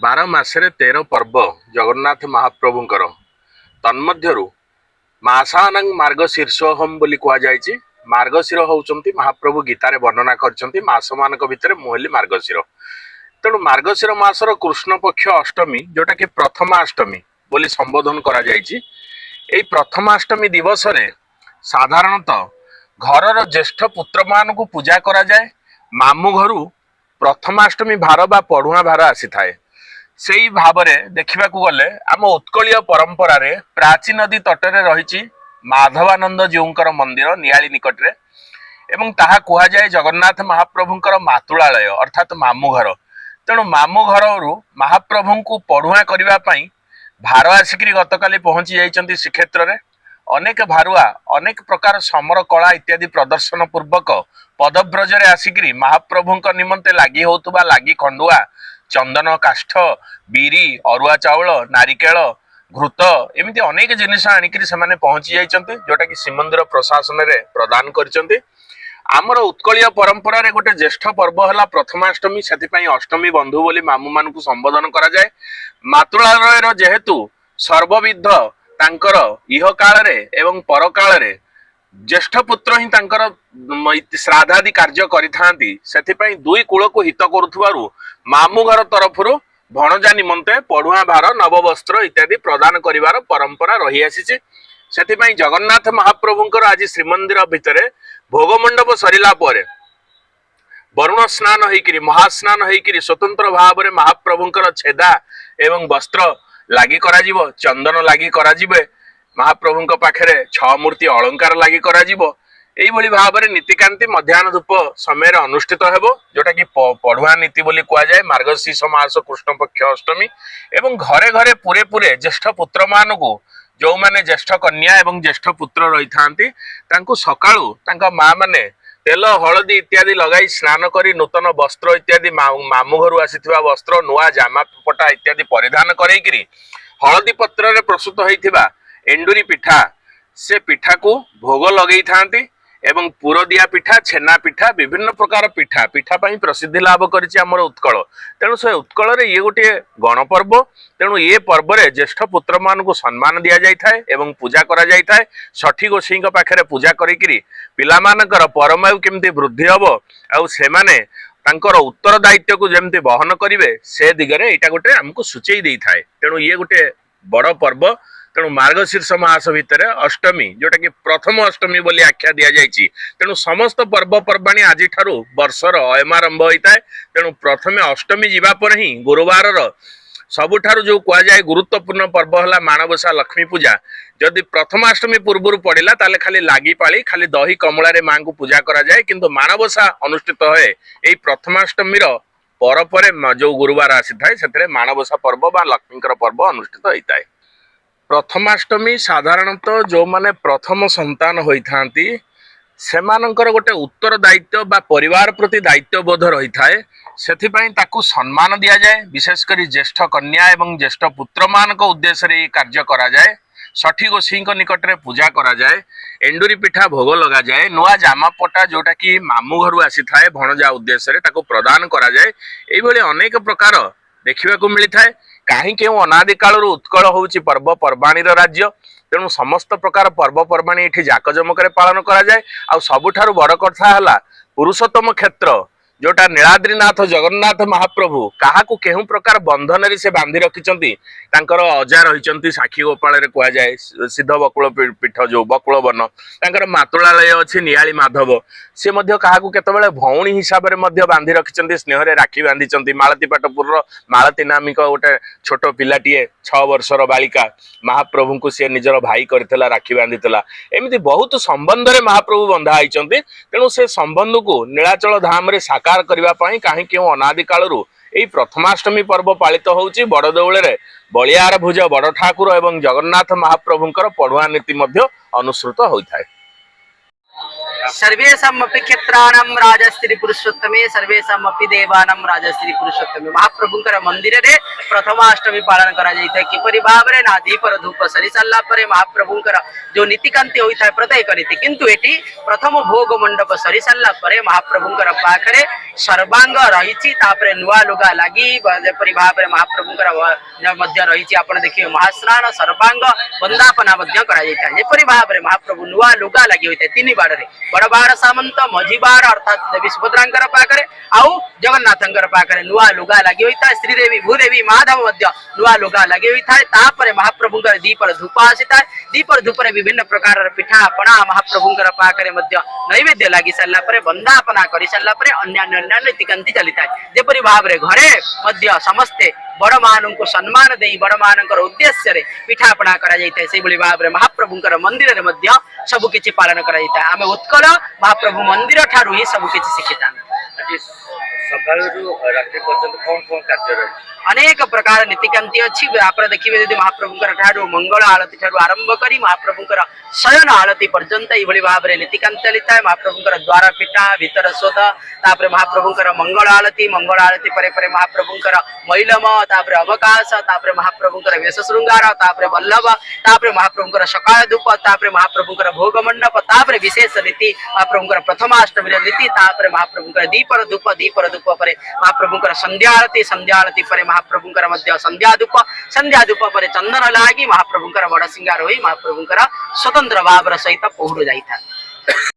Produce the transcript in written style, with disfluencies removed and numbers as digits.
ବାର ମାସରେ 13 ପର୍ବ ଜଗନ୍ନାଥ ମହାପ୍ରଭୁଙ୍କର ତନ୍ମଧ୍ୟରୁ ମାସାନଂ ମାର୍ଗଶୀର୍ଷୋହମ୍ ବୋଲି କୁହାଯାଇଛି। ମାର୍ଗଶିର ହଉଛନ୍ତି ମହାପ୍ରଭୁ ଗୀତାରେ ବର୍ଣ୍ଣନା କରିଛନ୍ତି ମାସମାନଙ୍କ ଭିତରେ ମୁଁ ହେଲି ମାର୍ଗଶିର। ତେଣୁ ମାର୍ଗଶିର ମାସର କୃଷ୍ଣ ପକ୍ଷ ଅଷ୍ଟମୀ ଯୋଉଟା କି ପ୍ରଥମାଷ୍ଟମୀ ବୋଲି ସମ୍ବୋଧନ କରାଯାଇଛି। ଏଇ ପ୍ରଥମାଷ୍ଟମୀ ଦିବସରେ ସାଧାରଣତଃ ଘରର ଜ୍ୟେଷ୍ଠ ପୁତ୍ରମାନଙ୍କୁ ପୂଜା କରାଯାଏ। ମାମୁଁ ଘରୁ ପ୍ରଥମାଷ୍ଟମୀ ଭାର ବା ପଢୁଆଁ ଭାର ଆସିଥାଏ। ସେଇ ଭାବରେ ଦେଖିବାକୁ ଗଲେ ଆମ ଉତ୍କଳୀୟ ପରମ୍ପରାରେ ପ୍ରାଚୀ ନଦୀ ତଟରେ ରହିଛି ମାଧବାନନ୍ଦ ଜୀଉଙ୍କର ମନ୍ଦିର ନିଆଳି ନିକଟରେ, ଏବଂ ତାହା କୁହାଯାଏ ଜଗନ୍ନାଥ ମହାପ୍ରଭୁଙ୍କର ମାତୁଳାଳୟ ଅର୍ଥାତ୍ ମାମୁଁ ଘର। ତେଣୁ ମାମୁଁ ଘରରୁ ମହାପ୍ରଭୁଙ୍କୁ ପଢୁଆଁ କରିବା ପାଇଁ ଭାର ଆସିକରି ଗତକାଲି ପହଞ୍ଚି ଯାଇଛନ୍ତି ଶ୍ରୀକ୍ଷେତ୍ରରେ। ଅନେକ ଭାରୁଆ ଅନେକ ପ୍ରକାର ସମର କଳା ଇତ୍ୟାଦି ପ୍ରଦର୍ଶନ ପୂର୍ବକ ପଦବ୍ରଜରେ ଆସିକରି ମହାପ୍ରଭୁଙ୍କ ନିମନ୍ତେ ଲାଗି ହେଉଥିବା ଲାଗି ଖଣ୍ଡୁଆ, ଚନ୍ଦନ କାଷ୍ଠ, ବିରି, ଅରୁଆ ଚାଉଳ, ନାରିକେଳ, ଘୃତ ଏମିତି ଅନେକ ଜିନିଷ ଆଣିକରି ସେମାନେ ପହଞ୍ଚି ଯାଇଛନ୍ତି, ଯୋଉଟା କି ଶ୍ରୀମନ୍ଦିର ପ୍ରଶାସନରେ ପ୍ରଦାନ କରିଛନ୍ତି। ଆମର ଉତ୍କଳୀୟ ପରମ୍ପରାରେ ଗୋଟେ ଜ୍ୟେଷ୍ଠ ପର୍ବ ହେଲା ପ୍ରଥମାଷ୍ଟମୀ, ସେଥିପାଇଁ ଅଷ୍ଟମୀ ବନ୍ଧୁ ବୋଲି ମାମୁଁ ମାନଙ୍କୁ ସମ୍ବୋଧନ କରାଯାଏ। ମାତୃଳାଳୟର ଯେହେତୁ ସର୍ବବିଧ ତାଙ୍କର ଇହ କାଳରେ ଏବଂ ପରକାଳରେ ଜ୍ୟେଷ୍ଠ ପୁତ୍ର ହିଁ ତାଙ୍କର ଶ୍ରାଦ୍ଧାଦି କାର୍ଯ୍ୟ କରିଥାନ୍ତି, ସେଥିପାଇଁ ଦୁଇ କୂଳକୁ ହିତ କରୁଥିବାରୁ ମାମୁଁ ଘର ତରଫରୁ ଭଣଜା ନିମନ୍ତେ ପଢୁଆଁ ଭାର, ନବବସ୍ତ୍ର ଇତ୍ୟାଦି ପ୍ରଦାନ କରିବାର ପରମ୍ପରା ରହିଆସିଛି। ସେଥିପାଇଁ ଜଗନ୍ନାଥ ମହାପ୍ରଭୁଙ୍କର ଆଜି ଶ୍ରୀମନ୍ଦିର ଭିତରେ ଭୋଗ ମଣ୍ଡପ ସରିଲା ପରେ ବରୁଣ ସ୍ନାନ ହେଇକିରି ମହାସ୍ନାନ ହେଇକିରି ସ୍ୱତନ୍ତ୍ର ଭାବରେ ମହାପ୍ରଭୁଙ୍କର ଛେଦା ଏବଂ ବସ୍ତ୍ର ଲାଗି କରାଯିବ, ଚନ୍ଦନ ଲାଗି କରାଯିବେ, ମହାପ୍ରଭୁଙ୍କ ପାଖରେ 6 ମୂର୍ତ୍ତି ଅଳଙ୍କାର ଲାଗି କରାଯିବ। এইଭଳି ଭାବରେ ନୀତିକାନ୍ତି ମଧ୍ୟାହ୍ନ ଧୂପ ସମୟରେ ଅନୁଷ୍ଠିତ ହେବ, ଯୋଉଟା କି ପଢୁଆଁ ନୀତି ବୋଲି କୁହାଯାଏ। ମାର୍ଗଶୀର୍ଷ ମାସ କୃଷ୍ଣ ପକ୍ଷ ଅଷ୍ଟମୀ ଏବଂ ଘରେ ଘରେ ପୁରେ ପୁରେ ଜ୍ୟେଷ୍ଠ ପୁତ୍ର ମାନଙ୍କୁ, ଯୋଉମାନେ ଜ୍ୟେଷ୍ଠ କନ୍ୟା ଏବଂ ଜ୍ୟେଷ୍ଠ ପୁତ୍ର ରହିଥାନ୍ତି, ତାଙ୍କୁ ସକାଳୁ ତାଙ୍କ ମା ମାନେ ତେଲ ହଳଦୀ ଇତ୍ୟାଦି ଲଗାଇ ସ୍ନାନ କରି ନୂତନ ବସ୍ତ୍ର ଇତ୍ୟାଦି ମାମୁଁ ଘରୁ ଆସିଥିବା ବସ୍ତ୍ର, ନୂଆ ଜାମା ପଟା ଇତ୍ୟାଦି ପରିଧାନ କରେଇକିରି ହଳଦୀ ପତ୍ରରେ ପ୍ରସ୍ତୁତ ହେଇଥିବା ଏଣ୍ଡୁରି ପିଠା, ସେ ପିଠାକୁ ଭୋଗ ଲଗେଇଥାନ୍ତି ଏବଂ ପୁରଦିଆ ପିଠା, ଛେନା ପିଠା, ବିଭିନ୍ନ ପ୍ରକାର ପିଠା ପିଠା ପାଇଁ ପ୍ରସିଦ୍ଧି ଲାଭ କରିଛି ଆମର ଉତ୍କଳ। ତେଣୁ ସେ ଉତ୍କଳରେ ଇଏ ଗୋଟିଏ ଗଣପର୍ବ। ତେଣୁ ଏ ପର୍ବରେ ଜ୍ୟେଷ୍ଠ ପୁତ୍ର ମାନଙ୍କୁ ସମ୍ମାନ ଦିଆଯାଇଥାଏ ଏବଂ ପୂଜା କରାଯାଇଥାଏ। ଷଠି ଗୋଷୀଙ୍କ ପାଖରେ ପୂଜା କରିକିରି ପିଲାମାନଙ୍କର ପରମାୟୁ କେମିତି ବୃଦ୍ଧି ହବ ଆଉ ସେମାନେ ତାଙ୍କର ଉତ୍ତରଦାୟିତ୍ୱକୁ ଯେମିତି ବହନ କରିବେ, ସେ ଦିଗରେ ଏଇଟା ଗୋଟେ ଆମକୁ ସୂଚେଇ ଦେଇଥାଏ। ତେଣୁ ଇଏ ଗୋଟେ ବଡ ପର୍ବ। ତେଣୁ ମାର୍ଗଶୀର୍ଷ ମାସ ଭିତରେ ଅଷ୍ଟମୀ, ଯୋଉଟା କି ପ୍ରଥମ ଅଷ୍ଟମୀ ବୋଲି ଆଖ୍ୟା ଦିଆଯାଇଛି, ତେଣୁ ସମସ୍ତ ପର୍ବପର୍ବାଣୀ ଆଜିଠାରୁ ବର୍ଷର ଅୟମାରମ୍ଭ ହୋଇଥାଏ। ତେଣୁ ପ୍ରଥମେ ଅଷ୍ଟମୀ ଯିବା ପରେ ହିଁ ଗୁରୁବାରର ସବୁଠାରୁ ଯୋଉ କୁହାଯାଏ ଗୁରୁତ୍ୱପୂର୍ଣ୍ଣ ପର୍ବ ହେଲା ମାଣବସା ଲକ୍ଷ୍ମୀ ପୂଜା। ଯଦି ପ୍ରଥମାଷ୍ଟମୀ ପୂର୍ବରୁ ପଡିଲା ତାହେଲେ ଖାଲି ଲାଗିପାଳି, ଖାଲି ଦହି କମଳାରେ ମାଙ୍କୁ ପୂଜା କରାଯାଏ, କିନ୍ତୁ ମାଣବସା ଅନୁଷ୍ଠିତ ହୁଏ ଏଇ ପ୍ରଥମାଷ୍ଟମୀର ପରେ ଯୋଉ ଗୁରୁବାର ଆସିଥାଏ, ସେଥିରେ ମାଣବସା ପର୍ବ ବା ଲକ୍ଷ୍ମୀଙ୍କର ପର୍ବ ଅନୁଷ୍ଠିତ ହୋଇଥାଏ। ପ୍ରଥମାଷ୍ଟମୀ ସାଧାରଣତଃ ଯୋଉମାନେ ପ୍ରଥମ ସନ୍ତାନ ହୋଇଥାନ୍ତି ସେମାନଙ୍କର ଗୋଟେ ଉତ୍ତରଦାୟିତ୍ୱ ବା ପରିବାର ପ୍ରତି ଦାୟିତ୍ୱବୋଧ ରହିଥାଏ। ସେଥିପାଇଁ ତାକୁ ସମ୍ମାନ ଦିଆଯାଏ। ବିଶେଷ କରି ଜ୍ୟେଷ୍ଠ କନ୍ୟା ଏବଂ ଜ୍ୟେଷ୍ଠ ପୁତ୍ରମାନଙ୍କ ଉଦ୍ଦେଶ୍ୟରେ ଏହି କାର୍ଯ୍ୟ କରାଯାଏ। ଷଠି ଗୋଷୀଙ୍କ ନିକଟରେ ପୂଜା କରାଯାଏ, ଏଣ୍ଡୁରି ପିଠା ଭୋଗ ଲଗାଯାଏ, ନୂଆ ଜାମାପଟା ଯୋଉଟା କି ମାମୁଁ ଘରୁ ଆସିଥାଏ ଭଣଜା ଉଦ୍ଦେଶ୍ୟରେ ତାକୁ ପ୍ରଦାନ କରାଯାଏ। ଏଇଭଳି ଅନେକ ପ୍ରକାର ଦେଖିବାକୁ ମିଳିଥାଏ। କାହିଁ କେଉଁ ଅନାଦି କାଳରୁ ଉତ୍କଳ ହେଉଛି ପର୍ବପର୍ବାଣୀର ରାଜ୍ୟ। ତେଣୁ ସମସ୍ତ ପ୍ରକାର ପର୍ବପର୍ବାଣୀ ଏଠି ଜାକଜମକରେ ପାଳନ କରାଯାଏ। ଆଉ ସବୁଠାରୁ ବଡ କଥା ହେଲା ପୁରୁଷୋତ୍ତମ କ୍ଷେତ୍ର, ଯୋଉଟା ନୀଳାଦ୍ରିନାଥ ଜଗନ୍ନାଥ ମହାପ୍ରଭୁ କାହାକୁ କେଉଁ ପ୍ରକାର ବନ୍ଧନରେ ସେ ବାନ୍ଧି ରଖିଛନ୍ତି। ତାଙ୍କର ଅଜା ରହିଛନ୍ତି ସାକ୍ଷୀ ଗୋପାଳରେ କୁହାଯାଏ, ସିଦ୍ଧ ବକୁଳ ପୀଠ ଯୋଉ ବକୁଳ ବନ, ତାଙ୍କର ମାତୁଳାଳୟ ଅଛି ନିଆଳି ମାଧବ, ସେ ମଧ୍ୟ କାହାକୁ କେତେବେଳେ ଭଉଣୀ ହିସାବରେ ମଧ୍ୟ ବାନ୍ଧି ରଖିଛନ୍ତି, ସ୍ନେହରେ ରାକ୍ଷୀ ବାନ୍ଧିଛନ୍ତି। ମାଳତୀ ପାଟପୁରର ମାଳତୀ ନାମିକ ଗୋଟେ ଛୋଟ ପିଲାଟିଏ 6 ବର୍ଷର ବାଳିକା ମହାପ୍ରଭୁଙ୍କୁ ସେ ନିଜର ଭାଇ କରିଥିଲା, ରାକ୍ଷୀ ବାନ୍ଧିଥିଲା। ଏମିତି ବହୁତ ସମ୍ବନ୍ଧରେ ମହାପ୍ରଭୁ ବନ୍ଧା ହେଇଛନ୍ତି। ତେଣୁ ସେ ସମ୍ବନ୍ଧକୁ ନୀଳାଚଳ ଧାମରେ ସାକାର କରିବା ପାଇଁ କାହିଁ କେଉଁ ଅନାଦି କାଳରୁ ଏଇ ପ୍ରଥମାଷ୍ଟମୀ ପର୍ବ ପାଳିତ ହେଉଛି। ବଡଦେଉଳରେ ବଳିଆର ଭୁଜ ବଡ ଠାକୁର ଏବଂ ଜଗନ୍ନାଥ ମହାପ୍ରଭୁଙ୍କର ପଢୁଆଁ ନୀତି ମଧ୍ୟ ଅନୁସୃତ ହୋଇଥାଏ। सर्वेषामपि क्षेत्राणां राजश्री पुरुषोत्तमे सर्वेषामपि देवानां राजश्री पुरुषोत्तमे महाप्रभुंकर मंदिर रे प्रथमाष्टमी पालन करा जाइता है किपरि भाबरे ना दीपर धूप सरी साला परे महाप्रभुंकर जो नीतिकांति होइता है प्रत्येक नीति किंतु एटी प्रथम भोग मंडप सरी साला परे महाप्रभुंकर पाखरे सर्वांग रहिछि तापरे नुआ लुगा लागि जेपरि भाबरे महाप्रभुंकर मध्य रहिछि आपण देखिए महास्नान सर्वांग वंदापना मध्य करा जाइता है जेपरि भाबरे महाप्रभु नुआ लुगा लागि होइता है तीन बाड़ रे बड़ बाड़ सामंत मझी बाड़ अर्थात देवी सुभद्रांकर पाखरे आउ जगन्नाथंकर पाखरे नुआ लुगा लागि होइता है श्रीदेवी भूदेवी माधव मध्य नुआ लुगा लागि होइता है तापरे महाप्रभुंकर दीपर धूप आसिता है दीपर धूपरे विभिन्न प्रकार पिठा पणा महाप्रभुंकर पाखरे मध्य नैवेद्य लागि सारला परे वंदापना करि सारला परे अन्यान्य नीतिकांति चलिता है जेपरि भाबरे घरे मध्य समस्ते बड़ मान को सम्मान दे बड़ मान उद्देश्य रे पिठापना करा जाइता है सेबुली भाबरे महाप्रभुंकर मंदिर रे मध्य सब किछि पालन करा जाइता है आमे उत्कल महाप्रभु मंदिर ठारू ही सब किछि शिखिता सकाळु रात्रि पर्यंत कौन कौन कार्य रहे अनेक प्रकार नीतिकांति अच्छी आप देखिए यदि महाप्रभुंकर ठारू मंगल आरती ठारू आरंभ करी महाप्रभुंकर शयन आरती पर्यंत ये भाव में नीतिकांति चलता है महाप्रभुंकर द्वार पिठा भीतर शोध तापर महाप्रभुंकर मंगल आरती परे परे महाप्रभुंकर मैलम तापर अवकाश तापर महाप्रभुंकर वेश श्रृंगार तापर वल्लभ तापर महाप्रभुंकर सकाळ धूप तापर महाप्रभुंकर भोग मंडप तापर विशेष रीति महाप्रभुंकर प्रथमाष्टमी रीति तापर महाप्रभुंकर दीपर धूप परे महाप्रभुंकर संध्या आरती परे महाप्रभुंकर मध्य संध्या धूप परे चंदन लागी महाप्रभुंकर बड़ सिंगार होई महाप्रभुंकर स्वतंत्र भाव सहित पहुड़ जाइथा।